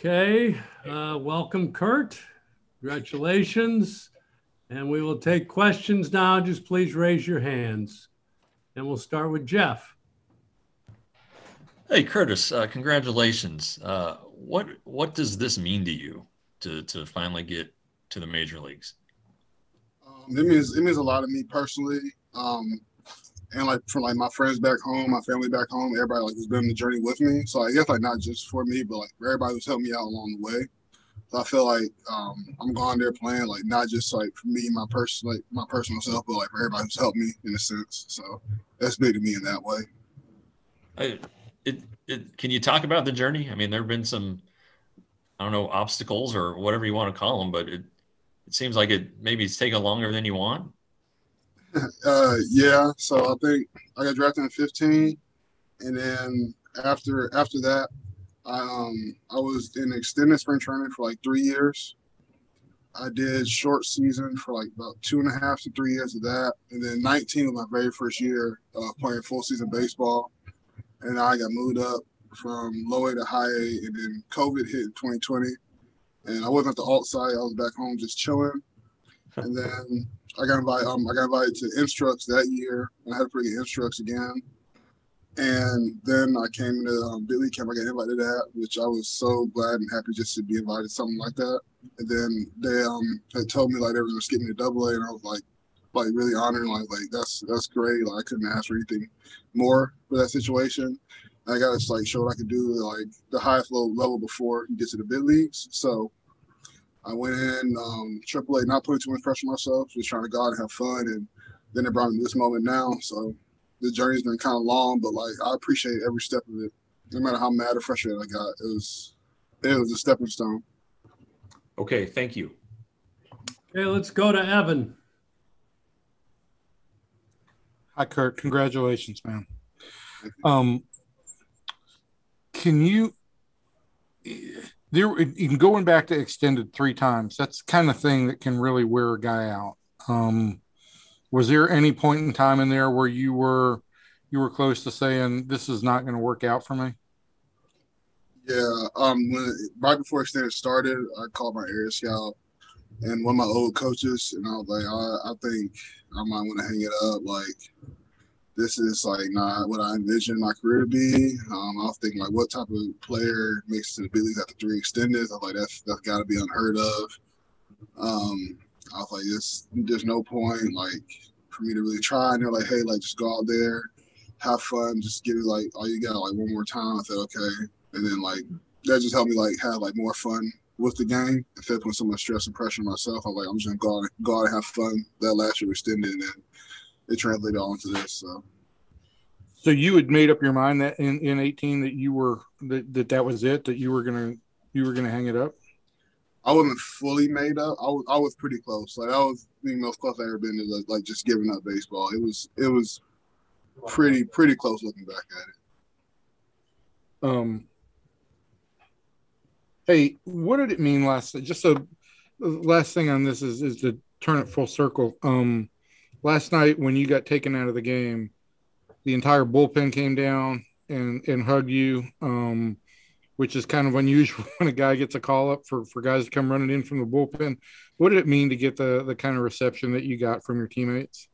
Okay, welcome, Kurt. Congratulations. And we will take questions now. Just please raise your hands. And we'll start with Jeff. Hey, Curtis, congratulations. What does this mean to you to finally get to the major leagues? It means a lot to me personally. And like from like my friends back home, my family back home, everybody like who's been on the journey with me. So I guess like not just for me, but like for everybody who's helped me out along the way. So I feel like I'm going there playing like not just like for me, my personal self, but like for everybody who's helped me in a sense. So that's big to me in that way. I, can you talk about the journey? I mean, there have been some, I don't know, obstacles or whatever you want to call them, but it seems like maybe it's taken longer than you want. Yeah. So I think I got drafted in 15, and then after that, I was in extended spring training for like 3 years. I did short season for like about 2.5 to 3 years of that, and then 19 was my very first year playing full season baseball, and I got moved up from low A to high A, and then COVID hit in 2020, and I wasn't at the alt side. I was back home just chilling, and then I got invited to Instructs that year, and I had to pretty good Instructs again. And then I came into Big League Camp. I got invited to that, which I was so glad and happy just to be invited to something like that. And then they had told me like they were gonna skip me to Double A, and I was like really honored, like that's great. Like I couldn't ask for anything more for that situation. And I got to like show what I could do like the highest level before you get to the big leagues. So I went in Triple A, not putting too much pressure on myself, just trying to go out and have fun. And then it brought me to this moment now. So the journey's been kind of long, but like I appreciate every step of it. No matter how mad or frustrated I got, it was a stepping stone. Okay, thank you. Okay, let's go to Evan. Hi, Kurt. Congratulations, man. Can you in going back to extended 3 times? That's the kind of thing that can really wear a guy out. Was there any point in time in there where you were close to saying this is not going to work out for me? Yeah. Right before extended started, I called my area scout and one of my old coaches, and I was like, I think I might want to hang it up. Like this is like not what I envisioned my career to be. I was thinking like, what type of player makes it to the big leagues after 3 extendeds? I was like, that's got to be unheard of. I was like, there's no point like for me to really try. And they're like, hey, like just go out there, have fun, just give it like all you got, like one more time. I said, okay. And then like that just helped me like have like more fun with the game instead of putting so much stress and pressure on myself. I'm like, I'm just gonna go out and have fun. That last year extended, and then it translated all into this. So you had made up your mind that in 18 that you were that was it, that you were gonna hang it up? I wasn't fully made up. I was pretty close. Like I was the most close I ever been to like just giving up baseball. It was pretty close looking back at it. Hey, what did it mean last? Just so last thing on this is to turn it full circle. Last night when you got taken out of the game, the entire bullpen came down and hugged you, which is kind of unusual when a guy gets a call up for guys to come running in from the bullpen. What did it mean to get the kind of reception that you got from your teammates?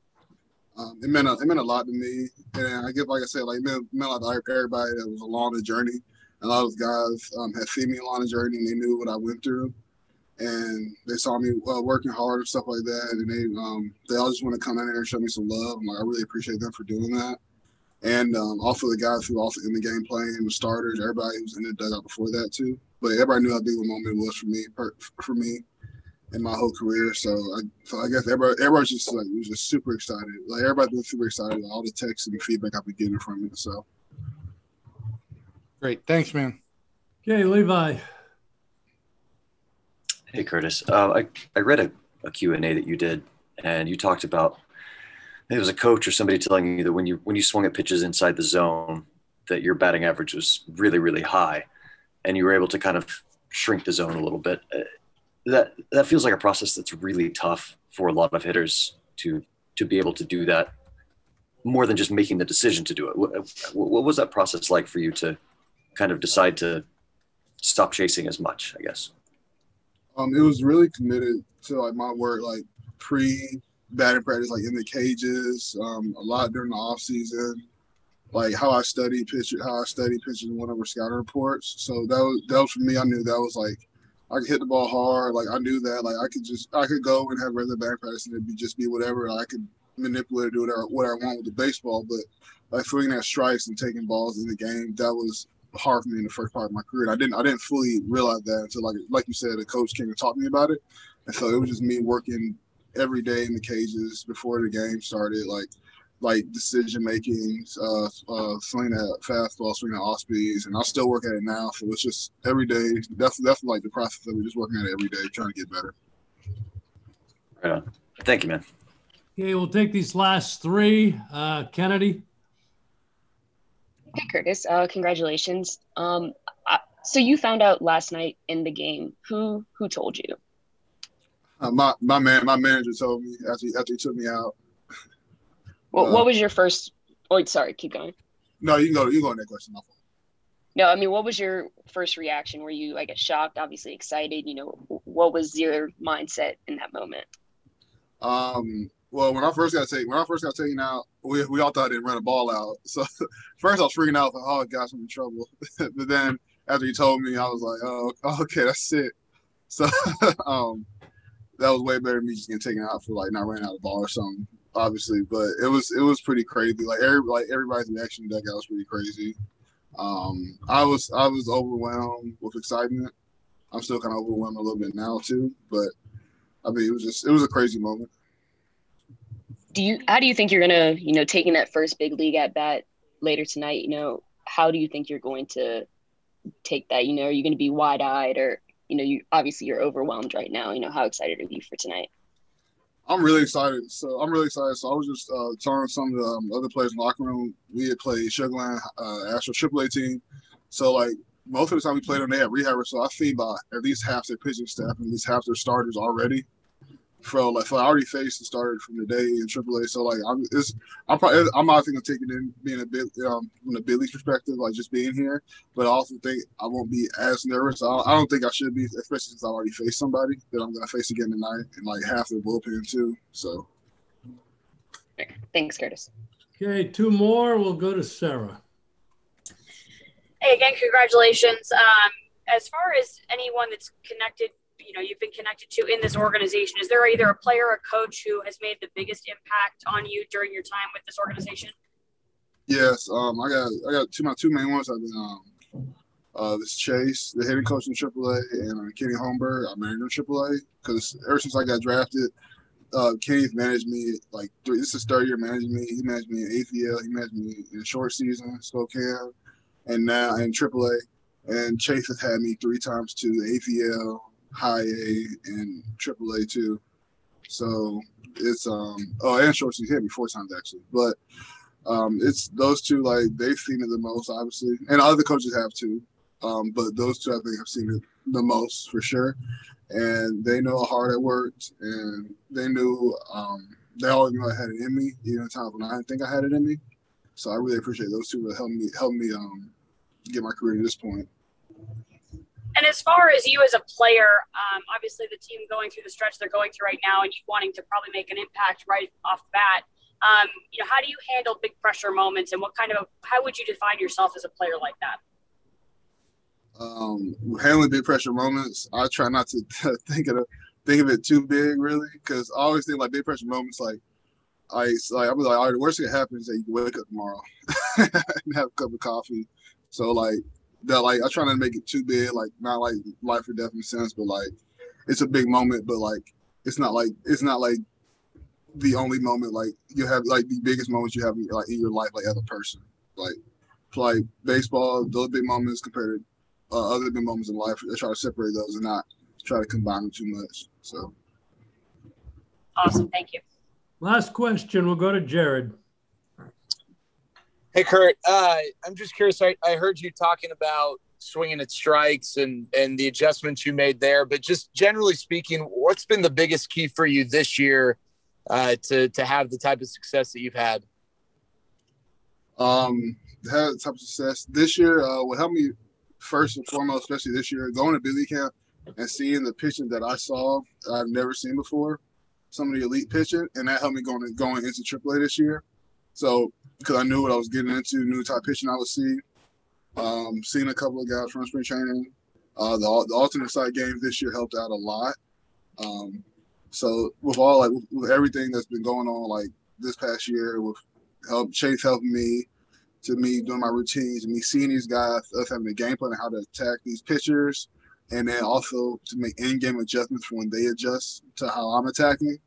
It meant a lot to me, and I guess like I said, like it meant a lot to everybody that was along the journey. A lot of those guys had seen me along the journey, and they knew what I went through, and they saw me working hard and stuff like that, and they all just want to come in there and show me some love. Like I really appreciate them for doing that. And also the guys who also in the game playing, the starters, everybody who was in the dugout before that too. But everybody knew how big of a moment it was for me in my whole career. So I guess everybody just like was just super excited. Like everybody was super excited. All the texts and feedback I've been getting from it. So great, thanks, man. Okay, Levi. Hey, Curtis. I read a Q&A that you did, and you talked about it was a coach or somebody telling you that when you swung at pitches inside the zone, that your batting average was really, really high, and you were able to kind of shrink the zone a little bit. That feels like a process that's really tough for a lot of hitters to be able to do that, more than just making the decision to do it. What was that process like for you to kind of decide to stop chasing as much, I guess? It was really committed to like my work, like pre-batting practice, like in the cages, a lot during the off season, like how I study pitching and went over scouting reports. So that was for me. I knew that was like I could hit the ball hard. Like I knew that like I could go and have regular batting practice and it'd just be whatever. I could manipulate or do whatever I want with the baseball, but like swinging at strikes and taking balls in the game, that was hard for me in the first part of my career. And I didn't fully realize that until like you said, a coach came and taught me about it. And so it was just me working every day in the cages before the game started, like decision making, swinging at fastball, swinging at off speeds, and I still work at it now. So it's just every day. That's like the process of it, just working at it every day, trying to get better. Right on. Thank you, man. Okay, we'll take these last three. Kennedy. Hey, Curtis. Congratulations. So you found out last night in the game. Who told you? My manager told me after he took me out. Well, what was your first? Oh, sorry. Keep going. No, you can go on that question. No, I mean, what was your first reaction? Were you, I guess, shocked? Obviously excited. What was your mindset in that moment? Well, when I first got taken out, we all thought I didn't run a ball out. So first I was freaking out, like, oh gosh, I'm in trouble. But then after he told me, I was like, oh, okay, that's it. So that was way better than me just getting taken out for like not running out of the ball or something, obviously. But it was pretty crazy. Like everybody's reaction to that guy was pretty crazy. I was overwhelmed with excitement. I'm still kind of overwhelmed a little bit now too, but I mean it was a crazy moment. How do you think you're gonna, taking that first big league at bat later tonight, how do you think you're going to take that? Are you going to be wide eyed or, you're overwhelmed right now. How excited are you for tonight? I'm really excited. So I was just telling some of the other players in the locker room. We had played Sugarland, Astro AAA team. So like most of the time we played them, they had rehabbers. So I see by at least half their pitching staff and at least half their starters already. So I already faced the starter from the day in AAA. So like I'm not thinking of taking in being a bit from the big league perspective, like just being here. But I also think I won't be as nervous. I don't think I should be, especially since I already faced somebody that I'm gonna face again tonight and like half their bullpen too. So thanks, Curtis. Okay, two more. We'll go to Sarah. Hey, again, congratulations. As far as anyone that's connected, you've been connected to in this organization, is there either a player or coach who has made the biggest impact on you during your time with this organization? Yes, I got my two main ones. I've been this Chase, the hitting coach in AAA, and Kenny Holmberg, I'm manager in AAA. Because ever since I got drafted, Kenny's managed me this is his third year managing me. He managed me in APL, he managed me in short season, Spokane, and now in AAA. And Chase has had me 3 times to the APL, High A, and AAA too. So it's and short season, he had me 4 times actually. But it's those two, like they've seen it the most, obviously, and other coaches have too. But those two I think have seen it the most for sure. And they know how hard I worked, and they knew they always knew I had it in me, even at times when I didn't think I had it in me. So I really appreciate those two that helped me get my career to this point. And as far as you as a player, obviously the team going through the stretch they're going through right now, and you wanting to probably make an impact right off the bat, how do you handle big pressure moments, and how would you define yourself as a player like that? Handling big pressure moments, I try not to think of it too big, really, because I always think like big pressure moments, I'll be like, all right, the worst thing that happens is that you can wake up tomorrow and have a cup of coffee. So I try not to make it too big, like not like life or death in a sense, but like it's a big moment, but like it's not like the only moment. Like you have like the biggest moments you have in your life, like as a person. Like baseball, those big moments compared to other big moments in life, I try to separate those and not try to combine them too much. So awesome, thank you. Last question, we'll go to Jared. Hey, Kurt, I'm just curious. I heard you talking about swinging at strikes and the adjustments you made there, but just generally speaking, what's been the biggest key for you this year to have the type of success that you've had? Had the type of success this year. What helped me first and foremost, especially this year, going to big league camp and seeing the pitching that I saw that I've never seen before, some of the elite pitching, and that helped me going into AAA this year. So because I knew what I was getting into, knew the type of pitching I would see. Seeing a couple of guys from spring training, the alternate site games this year helped out a lot. So with everything that's been going on like this past year, with Chase helping me, to me doing my routines, and me seeing these guys, us having a game plan on how to attack these pitchers, and then also to make in-game adjustments for when they adjust to how I'm attacking.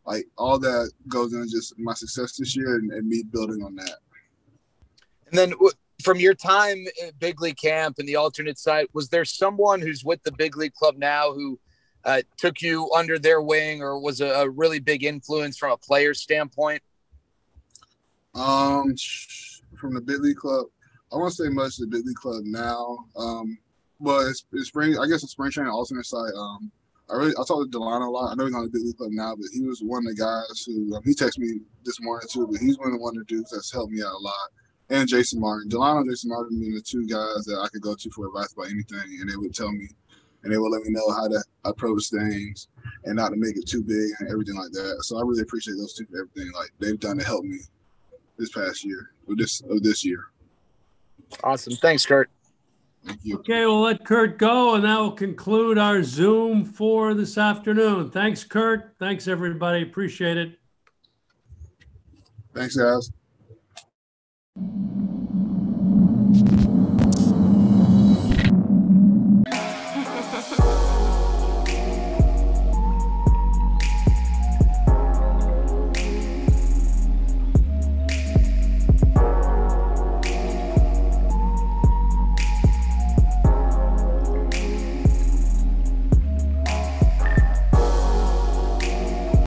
Like all that goes into just my success this year and me building on that. And then from your time at big league camp and the alternate site, was there someone who's with the big league club now who took you under their wing or was a really big influence from a player standpoint? From the big league club, I won't say much to the big league club now. But it's spring. I guess the spring training alternate site. I talked to Delano a lot. I know he's on the big league club now, but he was one of the guys who he texted me this morning too. But he's one of the dudes that's helped me out a lot. And Jason Martin, Delano, and Jason Martin being the two guys that I could go to for advice about anything, and they would tell me, and they would let me know how to approach things and not to make it too big and everything like that. So I really appreciate those two for everything like they've done to help me this past year or this year. Awesome. Thanks, Kurt. Thank you. Okay, we'll let Kurt go, and that will conclude our Zoom for this afternoon. Thanks, Kurt. Thanks, everybody. Appreciate it. Thanks, guys.